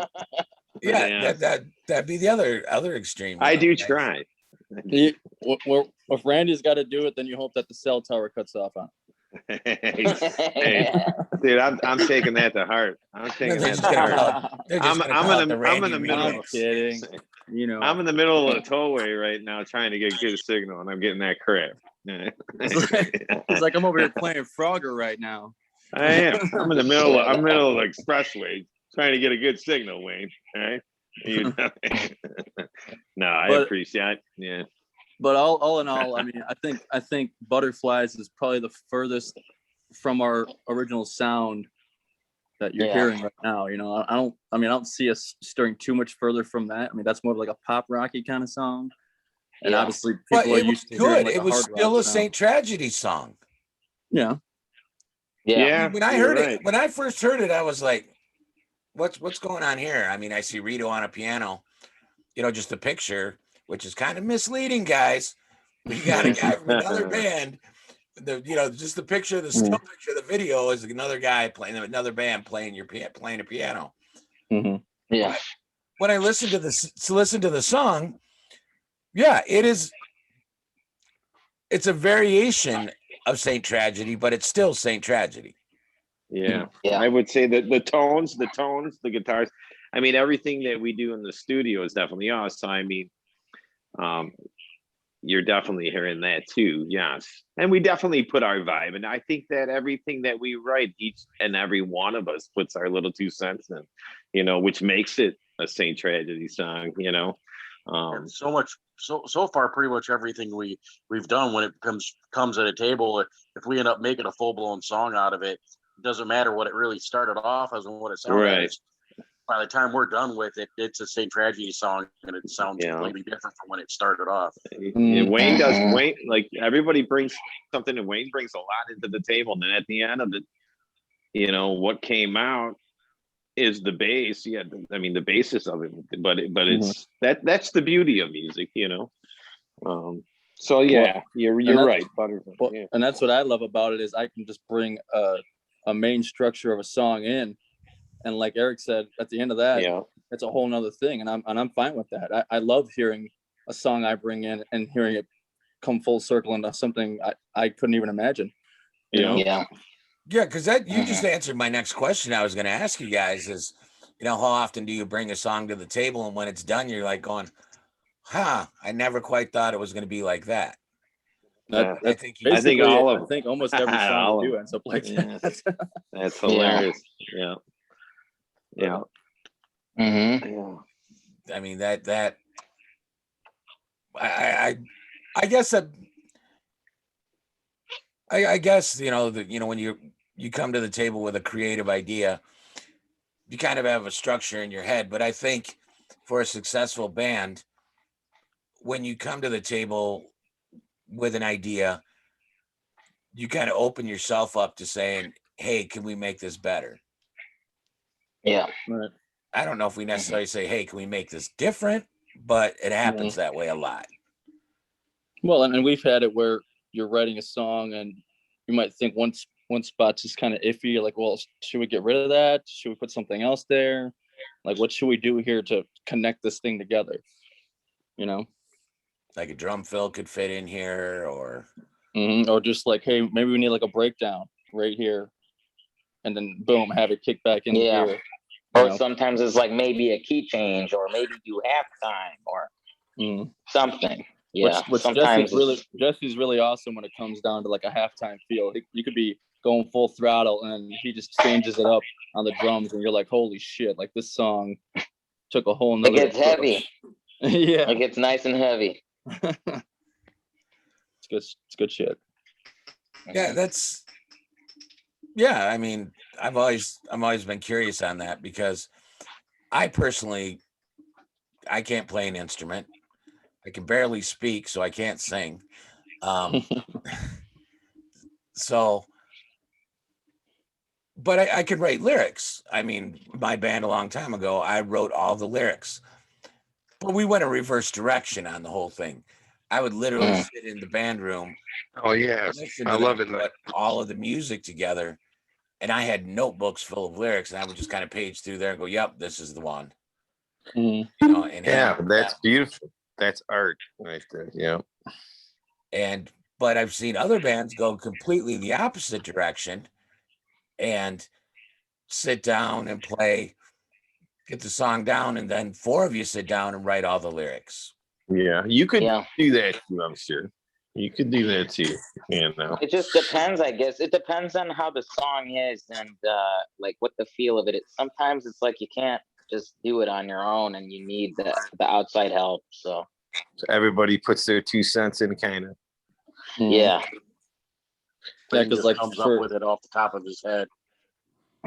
yeah, that'd be the other extreme. I do guys. try. If Randy's got to do it, then you hope that the cell tower cuts off on. Hey, dude, I'm taking that to heart. I'm taking They're that just to gonna heart. call it- they're I'm just gonna call it the I'm Randy in the middle. I'm kidding. You know, I'm in the middle of a tollway right now trying to get good signal, and I'm getting that crap. it's like I'm over here playing Frogger right now. I am. I'm in the middle. I'm middle of the expressway trying to get a good signal, Wayne. All right. No, I But- appreciate. Yeah. But all in all, I mean, I think Butterflies is probably the furthest from our original sound that you're Yeah. hearing right now. You know, I don't see us steering too much further from that. I mean, that's more of like a pop rocky kind of song. And Yeah. obviously But people are it was used to hearing good. like It a was hard still rock a sound. Saint Tragedy song. Yeah. Yeah. When I you're heard right. it, when I first heard it, I was like, what's going on here? I mean, I see Rito on a piano, just a picture, which is kind of misleading, guys. We got a guy from another band. Just the picture, the still picture of the video is another guy playing another band playing playing a piano. Mhm. Yeah. When I listened to the song, yeah, it's a variation of Saint Tragedy, but it's still Saint Tragedy. Yeah. Yeah. I would say that the tones, the guitars. I mean, everything that we do in the studio is definitely us. So, I mean, you're definitely hearing that too. Yes. And we definitely put our vibe. And I think that everything that we write, each and every one of us puts our little 2 cents in, which makes it a Saint Tragedy song, And so far, pretty much everything we've done when it comes at a table, if we end up making a full blown song out of it, it doesn't matter what it really started off as and what it sounded Right. as. By the time we're done with it, it's a Saint Tragedy song, and it sounds Yeah. completely different from when it started off. And Wayne, like everybody brings something, and Wayne brings a lot into the table. And then at the end of it, what came out is the bass. Yeah, I mean the basis of it, but it's that's the beauty of music, So yeah, you're right, Butterfly. Well, Yeah. and that's what I love about it is I can just bring a main structure of a song in, and like Eric said, at the end of that, Yeah. it's a whole nother thing, and I'm fine with that. I love hearing a song I bring in and hearing it come full circle into something I couldn't even imagine. You know? Yeah. Yeah, because you just answered my next question. I was going to ask you guys is, how often do you bring a song to the table, and when it's done, you're like going, I never quite thought it was going to be like that. Yeah. I think I think all of I think almost every all song we of do ends up like Yeah. that. That's hilarious. Yeah. Yeah. Mm-hmm. Yeah. I mean that I guess that I guess when you come to the table with a creative idea, you kind of have a structure in your head. But I think for a successful band, when you come to the table with an idea, you kind of open yourself up to saying, hey, can we make this better? Yeah. Right. I don't know if we necessarily say, hey, can we make this different? But it happens that way a lot. Well, and we've had it where you're writing a song and you might think one spot's just kind of iffy. You're like, well, should we get rid of that? Should we put something else there? Like, what should we do here to connect this thing together? like a drum fill could fit in here, or Or just like, hey, maybe we need like a breakdown right here, and then boom, have it kick back in Yeah. here. Or sometimes it's like maybe a key change, or maybe do halftime or something. Yeah. Which Sometimes Jesse's really awesome when it comes down to like a halftime feel. You could be going full throttle and he just changes it up on the drums, and you're like, holy shit! Like this song took a whole it nother. gets heavy. Yeah, It gets nice and heavy. it's good. It's good shit. Yeah, I mean, I'm always been curious on that, because I personally, I can't play an instrument. I can barely speak, so I can't sing. So, but I could write lyrics. I mean, my band a long time ago, I wrote all the lyrics, but we went a reverse direction on the whole thing. I would literally sit in the band room. Oh yes, listen I to love them it. put all of the music together, and I had notebooks full of lyrics, and I would just kind of page through there and go, "Yep, this is the one." Mhm. You know, and Yeah, that's beautiful. That's art right there. Yeah. But I've seen other bands go completely the opposite direction and sit down and play, get the song down, and then four of you sit down and write all the lyrics. Yeah, you could Yeah. do that too, I'm sure. You could do that too. You know. It just depends, I guess. It depends on how the song is and like what the feel of it is. Sometimes it's like you can't just do it on your own, and you need the outside help. So So everybody puts their 2 cents in, kind of. yeah. Yeah, Brandon because just like comes up with it off the top of his head.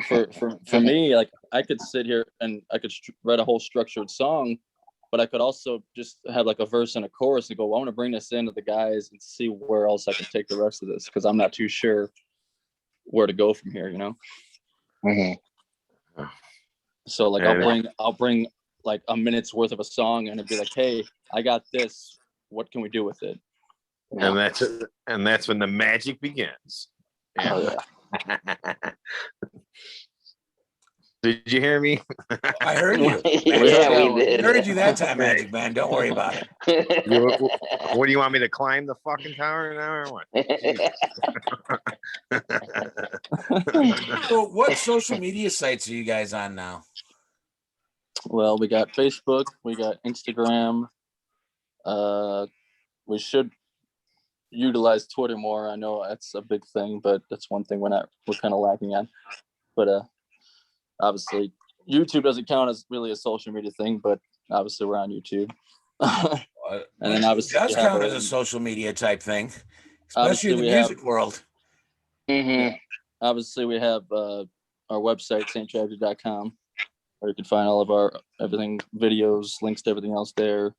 for me, like I could sit here and I could write a whole structured song, but I could also just have like a verse and a chorus and go, well, I want to bring this into the guys and see where else I can take the rest of this, because I'm not too sure where to go from here, you know. So like I'll bring like a minute's worth of a song, and it'd be like, hey, I got this. What can we do with it? And that's when the magic begins. Yeah. Oh, yeah. Did you hear me? I heard you. Yeah, we I did. heard you that time, Magic Man. Don't worry about it. What do you want me to climb the fucking tower now or what? So what social media sites are you guys on now? Well, we got Facebook, we got Instagram. We should utilize Twitter more. I know that's a big thing, but that's one thing we're kind of lacking on. But obviously YouTube doesn't count as really a social media thing, but obviously we're on YouTube. And then obviously it does count as a social media type thing, especially in the music world. Obviously we have our website, sttragedy.com, where you can find all of everything, videos, links to everything else there,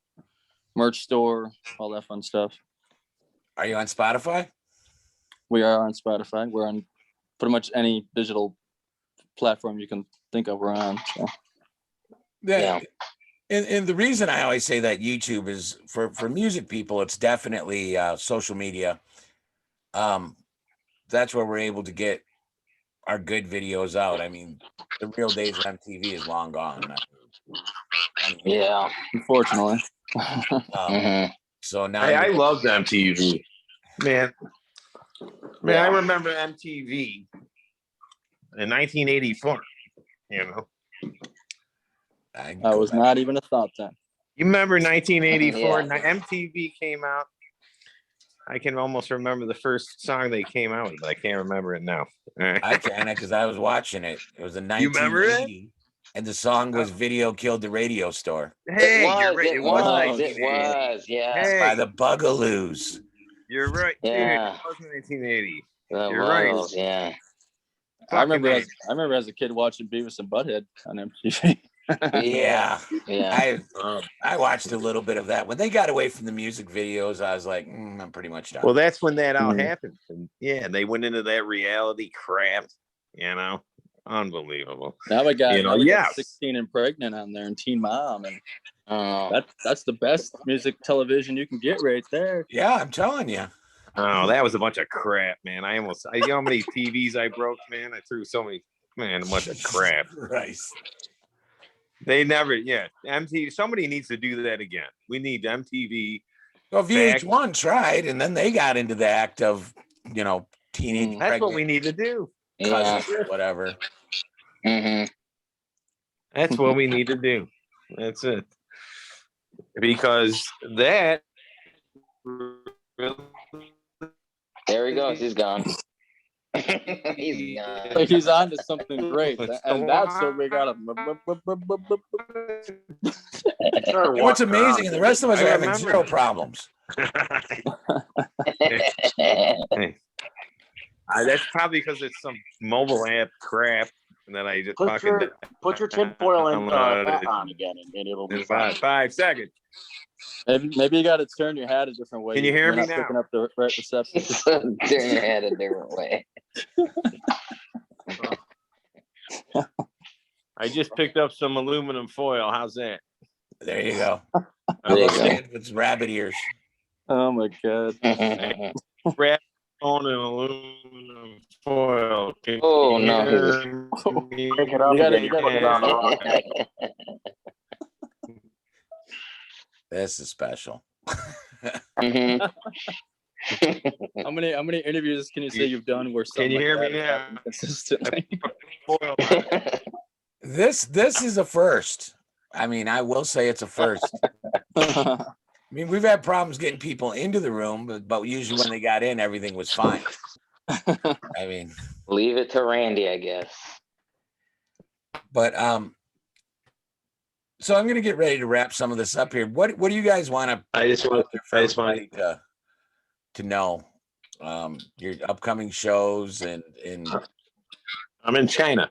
merch store, all that fun stuff. Are you on Spotify? We are on Spotify. We're on pretty much any digital platform you can think of, we're on. So. Yeah. And the reason I always say that YouTube is for music people, it's definitely social media. That's where we're able to get our good videos out. I mean, the real days of MTV is long gone. Yeah. Unfortunately. So now I loved MTV. Man, I remember MTV in 1984, you know. I was not even a thought then. You remember 1984? Yeah. MTV came out. I can almost remember the first song they came out with, but I can't remember it now. I can, because I was watching it. It was in 1980, You remember it? And the song was "Video Killed the Radio Store." Hey, it was, you're right. it was, yeah. Hey, By the Bugaloos. You're right, dude. Yeah. It was 1980. That You're was, right. yeah. I remember as a kid watching Beavis and Butthead on MTV. Yeah. Yeah. I watched a little bit of that. When they got away from the music videos, I was like, I'm pretty much done. Well, that's when that all happened. And yeah, they went into that reality crap, you know. Unbelievable. Now we got, yes. 16 and Pregnant on there and Teen Mom, and that's the best music television you can get right there. Yeah, I'm telling you. Oh, that was a bunch of crap, man. You know how many TVs I broke, man? I threw so many, man, a bunch of crap. Christ. They never, MTV, somebody needs to do that again. We need MTV Well, VH1 tried, and then they got into the act of, teenage That's what we pregnant need to do. Yeah. cousins, whatever. hmm That's what we need to do. That's it. Because that There he goes. He's gone. He's gone. He's on to something great, and that's what we got him. Sure, And what's walk amazing, and the rest of us I are having remember. zero problems. That's probably because it's some mobile app crap, and then I just Put your tinfoil hat on again, and it'll be in fine. 5 seconds. Maybe you got to turn your hat a different way. Can you hear You're me not now? Picking up the right reception. Turn your head a different way. I just picked up some aluminum foil. How's that? There you go. There you go. Stand with rabbit ears. Oh my god! Wrap on an aluminum foil. Can Oh, you no. hear me? Pick it up You gotta- again, you gotta put it on the rock. This is special. Mhm. How many interviews can you say you've done where something you hear like me that now? happened consistently? Foil. This is a first. I mean, I will say it's a first. I mean, we've had problems getting people into the room, but usually when they got in, everything was fine. I mean, Leave it to Randy, I guess. but so I'm gonna get ready to wrap some of this up here. What do you guys want to? I just want to know your upcoming shows and I'm in China.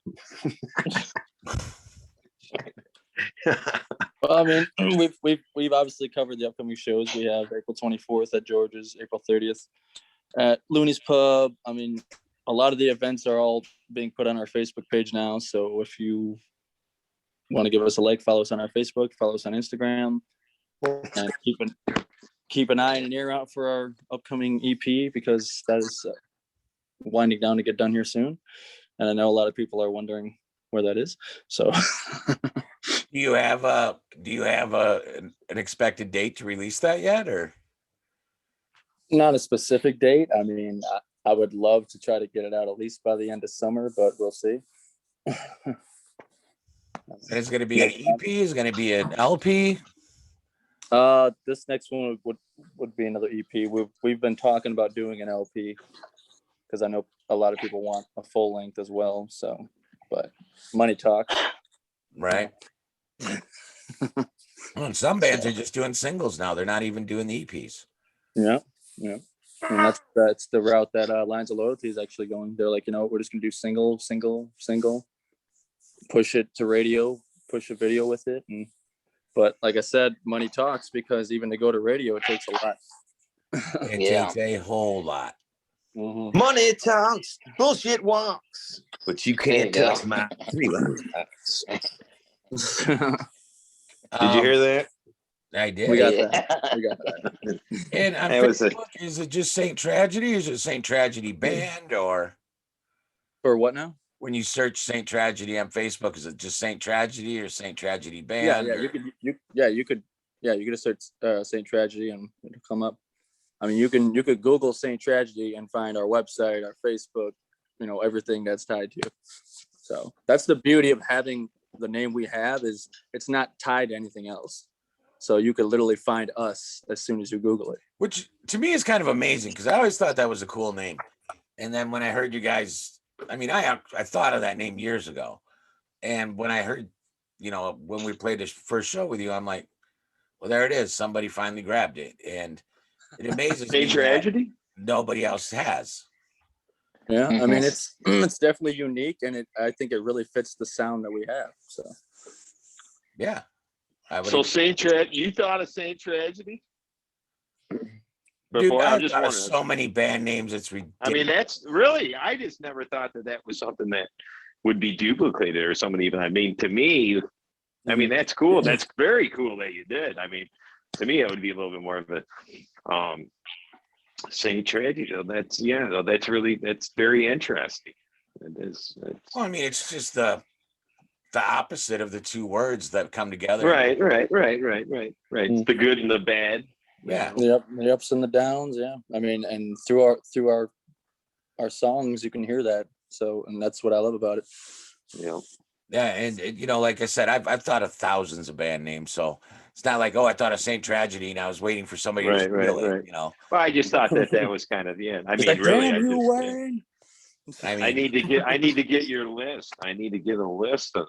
Well, I mean, we've obviously covered the upcoming shows. We have April 24th at George's, April 30th at Looney's Pub. I mean, a lot of the events are all being put on our Facebook page now. So if you want to give us a like, follow us on our Facebook, follow us on Instagram, and keep an eye and an ear out for our upcoming EP, because that is winding down to get done here soon. And I know a lot of people are wondering where that is. So do you have an expected date to release that yet, or? not a specific date. I mean, I would love to try to get it out at least by the end of summer, but we'll see. And it's going to be an EP. Is going to be an LP. This next one would be another EP. We've been talking about doing an LP because I know a lot of people want a full length as well. So, but money talks. Right. Well, some bands are just doing singles now. They're not even doing the EPs. Yeah. And that's the route that Lines of Loyalty is actually going. They're like, we're just gonna do single, push it to radio, push a video with it. But like I said, money talks, because even to go to radio, it takes a lot. It Yeah. takes a whole lot. Mm-hmm. Money talks, bullshit walks, but you can't There you touch go. my feelings. Did Um, you hear that? I did. We got Yeah. that. We got that. And on That was Facebook, is it just Saint Tragedy? Is it Saint Tragedy Band, or For what now? when you search Saint Tragedy on Facebook, is it just Saint Tragedy or Saint Tragedy Yeah, Band? yeah. or- You could just search Saint Tragedy and it'll come up. I mean, you could Google Saint Tragedy and find our website, our Facebook, everything that's tied to it. So that's the beauty of having the name we have, is it's not tied to anything else. So you could literally find us as soon as you Google it. Which to me is kind of amazing, because I always thought that was a cool name. And then when I heard you guys, I mean, I thought of that name years ago. And when I heard, when we played this first show with you, I'm like, well, there it is. Somebody finally grabbed it. And it amazes me Saint that Tragedy? nobody else has. Yeah, I Mhm. mean, it's definitely unique, and I think it really fits the sound that we have. So Yeah. I would So you thought of Saint Tragedy? Dude, Before, I'm I've just thought of wondering. so many band names. It's ridiculous. I mean, that's really, I just never thought that was something that would be duplicated or somebody even, to me, that's cool. That's very cool that you did. I mean, to me, it would be a little bit more of a Saint Tragedy. That's very interesting. It is. Well, I mean, it's just the opposite of the two words that come together. Right. The good and the bad. Yeah. The ups and the downs. Yeah. I mean, and through our songs, you can hear that. So, and that's what I love about it. Yeah. Yeah, and you know, like I said, I've thought of thousands of band names, so it's not like, oh, I thought of Saint Tragedy and I was waiting for somebody to Right, steal it. right. You know, Well, I just thought that was kind of, yeah. I It's mean, like, really, damn I you, just, Wayne. I I mean, need to get your list. I need to get a list of.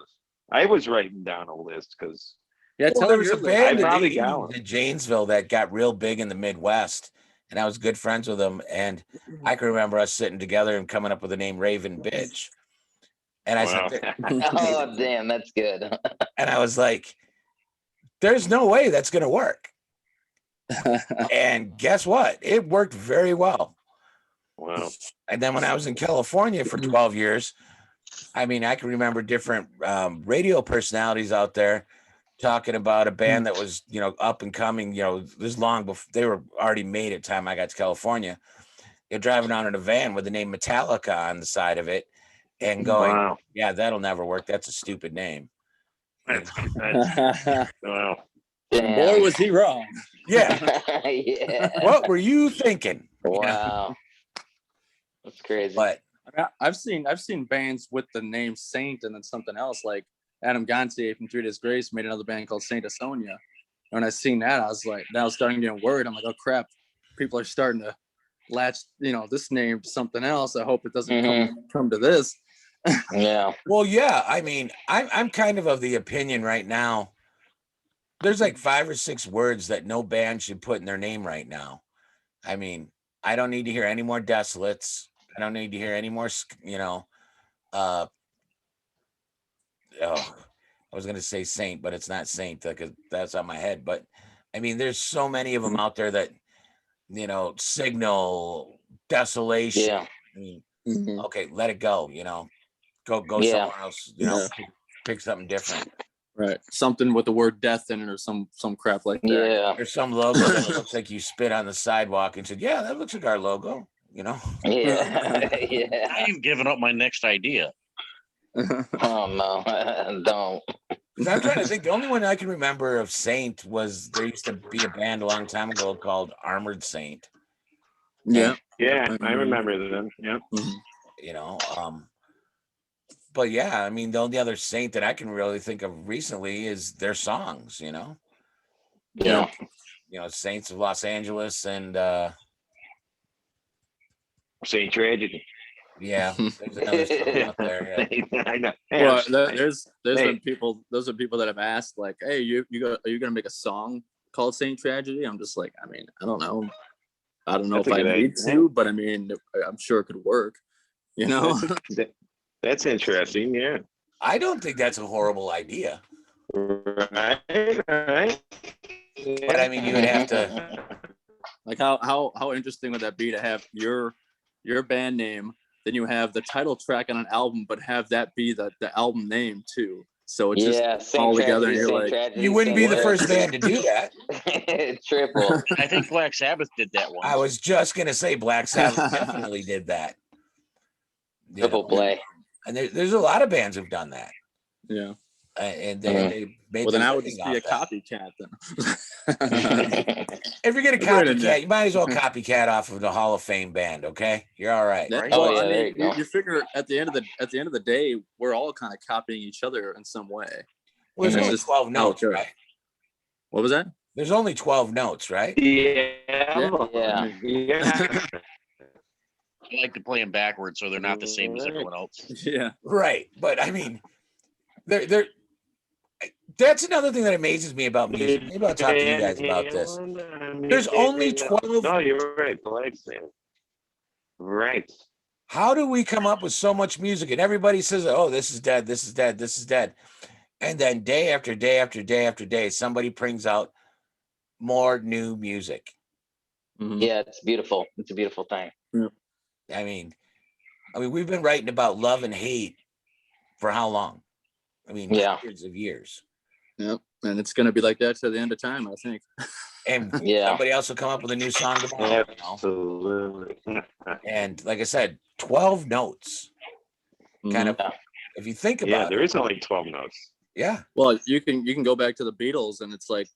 I was writing down a list because Yeah, well, tell there them was your a list. band I that probably they got used one. in Janesville that got real big in the Midwest, and I was good friends with them. And I can remember us sitting together and coming up with the name Raven Bitch. And I Wow. said, Oh, damn, that's good. and I was like, "There's no way that's gonna work." And guess what? It worked very well. Wow. And then when I was in California for 12 years, I mean, I can remember different radio personalities out there talking about a band that was, you know, up and coming, you know, this long before they were already made at the time I got to California. You're driving around in a van with the name Metallica on the side of it and going, Wow. yeah, that'll never work. That's a stupid name. That's wow. Damn. Boy, was he wrong. Yeah. Yeah. What were you thinking? You know? Wow. That's crazy. But I mean, I've seen bands with the name Saint and then something else, like Adam Gontier from 3 Days Grace made another band called Saint Asonia. When I seen that, I was like, now I was starting getting worried. I'm like, oh crap, people are starting to latch, you know, this name to something else. I hope it doesn't come to this. Yeah. well, yeah, I mean, I'm kind of the opinion right now. There's like 5 or 6 words that no band should put in their name right now. I mean, I don't need to hear any more Desolates. I don't need to hear any more, you know, oh, I was gonna say Saint, but it's not Saint because that's on my head. But I mean, there's so many of them out there that, you know, Signal, Desolation. Yeah. I mean, Mhm. okay, let it go. You know, go Yeah. somewhere else. You know, pick something different. Right. Something with the word death in it or some crap like that. Yeah. There's some logo that looks like you spit on the sidewalk and said, "Yeah, that looks like our logo." You know. Yeah. Yeah. I ain't giving up my next idea. Oh no. Don't. 'Cause I'm trying to think. The only one I can remember of Saint was there used to be a band a long time ago called Armored Saint. Yeah. Yeah, I remember them. Yeah. You know, but yeah, I mean, the only other Saint that I can really think of recently is their songs. You know, Yeah. Saints of Los Angeles and Saint Tragedy. yeah, there's another song out there. Yeah. I know. Well, Yeah, there's Hey. been people. Those are people that have asked, like, "Hey, are you gonna make a song called Saint Tragedy?" I'm just like, I mean, I don't know. I don't know That's if a I good need idea. to, but I mean, I'm sure it could work. You know. That's interesting. Yeah. I don't think that's a horrible idea, Right. but I mean, you would have to. Like how interesting would that be to have your band name, then you have the title track on an album, but have that be the album name too. So it's Yeah. just all together, and you're like, Tragedy, You wouldn't be the Saint first Tragedy. band to do that. Triple. I think Black Sabbath did that once. I was just gonna say Black Sabbath definitely did that. You Triple know? play. And there's a lot of bands who've done that, yeah. and they made. Well, then their I would living just be a off that. copycat then. If you're gonna Right in there. copycat, you might as well copycat off of the Hall of Fame band. Okay, you're all right. That- Oh, well, yeah, I there mean, you go. you figure at the end of the day, we're all kind of copying each other in some way. Well, there's It's only just 12 how it notes, goes. right? What was that? There's only 12 notes, right? Yeah. Yeah. Yeah. I like to play them backwards so they're not the same as everyone else. Yeah. Right, but I mean, there. That's another thing that amazes me about music. Maybe I'll talk to you guys about this. There's only 12. No, you're right. Black Sabbath. Right. How do we come up with so much music? And everybody says, "Oh, this is dead. This is dead. This is dead," and then day after day after day after day, somebody brings out more new music. Mhm. Yeah, it's beautiful. It's a beautiful thing. I mean, we've been writing about love and hate for how long? I mean, Yeah. hundreds of years. Yep. And it's gonna be like that to the end of time, I think. And Yeah. somebody else will come up with a new song tomorrow. You know? Absolutely. And like I said, 12 notes. Kind Mhm. of, if you think Yeah, about there it. is only 12 notes. Yeah. Well, you can go back to the Beatles, and it's like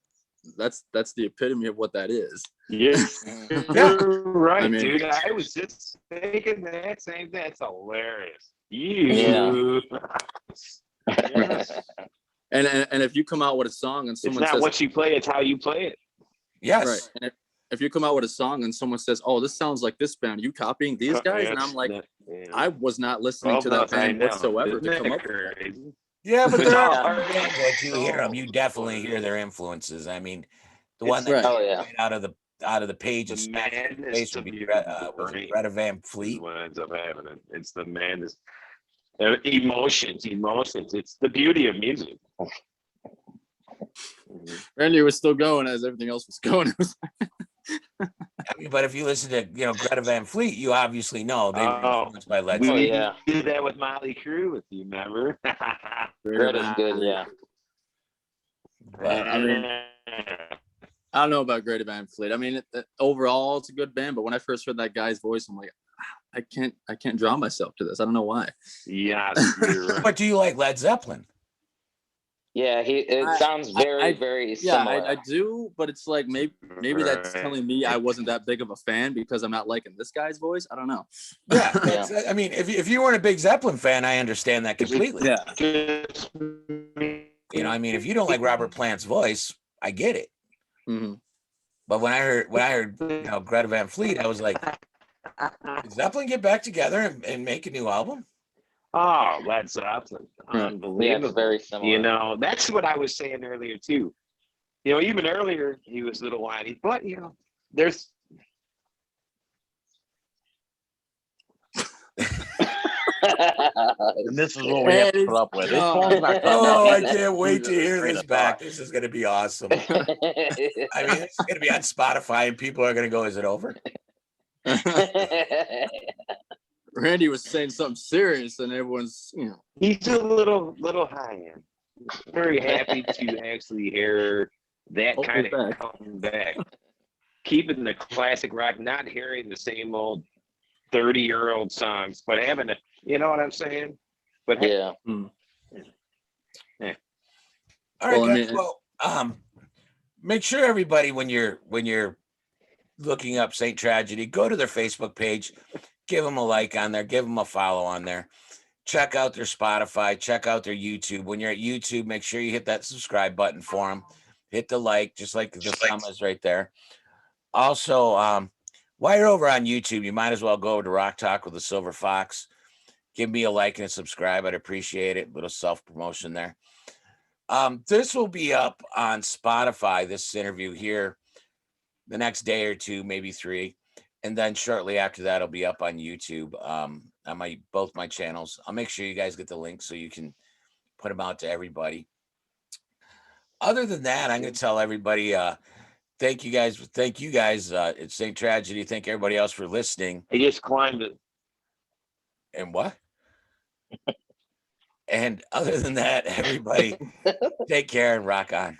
that's the epitome of what that is. Yes, Mhm. you're right, I mean- dude. I was just thinking that same. That's hilarious. Yeah. You. Yes. And if you come out with a song and It's someone not says, what you play; it's how you play it. Yes. right, and if you come out with a song and someone says, "Oh, this sounds like this band," are you copying these guys? And I'm like, I was not listening to that band whatsoever to come up with that. crazy. Yeah, but It's there all are art. bands like you hear them. You So definitely funny. hear their influences. I mean, the It's one that right. Oh yeah. right out of the page and The smacked in the madness face would of be your was it brain Greta Van is Fleet. what ends up happening. It's the madness. Emotions. It's the beauty of music. Randy was still going as everything else was going. It was- I mean, but if you listen to Greta Van Fleet, you obviously know they were Oh, influenced by Led we Zeppelin. yeah. did that with Molly Crew, with you, remember? Greta's good. Yeah. But I mean, I don't know about Greta Van Fleet. I mean, overall, it's a good band, but when I first heard that guy's voice, I'm like, I can't draw myself to this. I don't know why. Yes, you're right. but do you like Led Zeppelin? Yeah. It sounds very very Yeah, similar. I do, but it's like maybe that's telling me I wasn't that big of a fan because I'm not liking this guy's voice. I don't know. Yeah, that's, I mean, if you weren't a big Zeppelin fan, I understand that completely. Yeah. Just You know, I mean, if you don't like Robert Plant's voice, I get it. Mhm. But when I heard Greta Van Fleet, I was like, did Zeppelin get back together and make a new album? Oh, Led Zeppelin. Right. Unbelievable. Yeah, it's very similar. You know, that's what I was saying earlier too. You know, even earlier he was a little whiny, but you know, there's And this is what we have to put up with. This Oh. phone's not cutting Oh, off. I can't wait to hear Straight this up back. thought. This is going to be awesome. I mean, it's going to be on Spotify, and people are going to go, "Is it over?" Randy was saying something serious, and everyone's, he's a little high end. Very happy to actually hear that Hope kind he's of back. come back. Keeping the classic rock, not hearing the same old 30-year-old songs, but having a, you know what I'm saying? But hey, Yeah. All right, Well, I guys. mean- Well, make sure everybody when you're looking up Saint Tragedy, go to their Facebook page, give them a like on there, give them a follow on there. Check out their Spotify, check out their YouTube. When you're at YouTube, make sure you hit that subscribe button for them. Hit the like, just like the thumb is right there. Also, while you're over on YouTube, you might as well go over to Rock Talk with the Silver Fox. Give me a like and a subscribe. I'd appreciate it. Little self-promotion there. This will be up on Spotify, this interview here, the next day or two, maybe 3. And then shortly after that, it'll be up on YouTube, on both my channels. I'll make sure you guys get the link so you can put them out to everybody. Other than that, I'm going to tell everybody, thank you guys. It's Saint Tragedy. Thank everybody else for listening. he just climbed it. And what? And other than that, everybody take care and rock on.